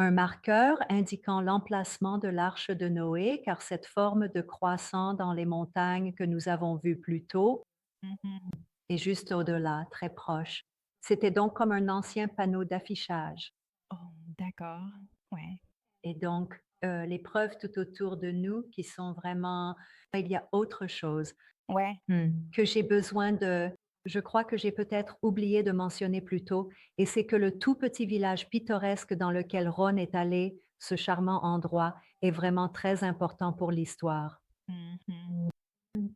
un marqueur indiquant l'emplacement de l'arche de Noé, car cette forme de croissant dans les montagnes que nous avons vue plus tôt Mmh. est juste au-delà, très proche. C'était donc comme un ancien panneau d'affichage. Oh, d'accord. Ouais. Et donc, les preuves tout autour de nous qui sont vraiment il y a autre chose Ouais. que j'ai besoin de je crois que j'ai peut-être oublié de mentionner plus tôt et c'est que le tout petit village pittoresque dans lequel Ron est allé, ce charmant endroit, est vraiment très important pour l'histoire. Mmh.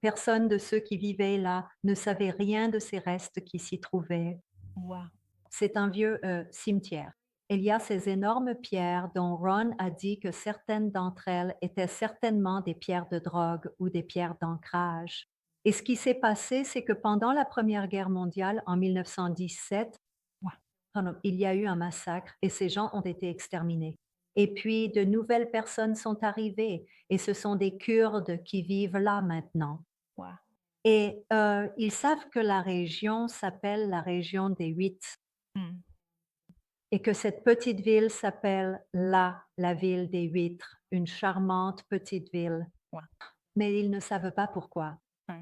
Personne de ceux qui vivaient là ne savait rien de ces restes qui s'y trouvaient. Waouh! C'est un vieux, cimetière. Il y a ces énormes pierres dont Ron a dit que certaines d'entre elles étaient certainement des pierres de drogue ou des pierres d'ancrage. Et ce qui s'est passé, c'est que pendant la Première Guerre mondiale, en 1917, Waouh! il y a eu un massacre et ces gens ont été exterminés. Et puis de nouvelles personnes sont arrivées et ce sont des Kurdes qui vivent là maintenant. Waouh! Et ils savent que la région s'appelle la région des 8. Mmh. Et que cette petite ville s'appelle la ville des huîtres, une charmante petite ville, Waouh! mais ils ne savent pas pourquoi. Mmh.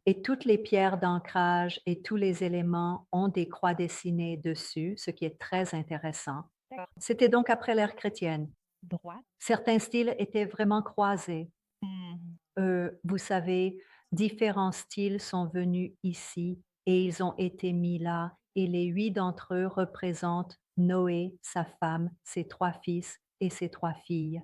Et toutes les pierres d'ancrage et tous les éléments ont des croix dessinées dessus, ce qui est très intéressant. D'accord. C'était donc après l'ère chrétienne. Droite? Certains styles étaient vraiment croisés. Mmh. Vous savez, différents styles sont venus ici et ils ont été mis là et les 8 d'entre eux représentent Noé, sa femme, ses 3 fils et ses 3 filles.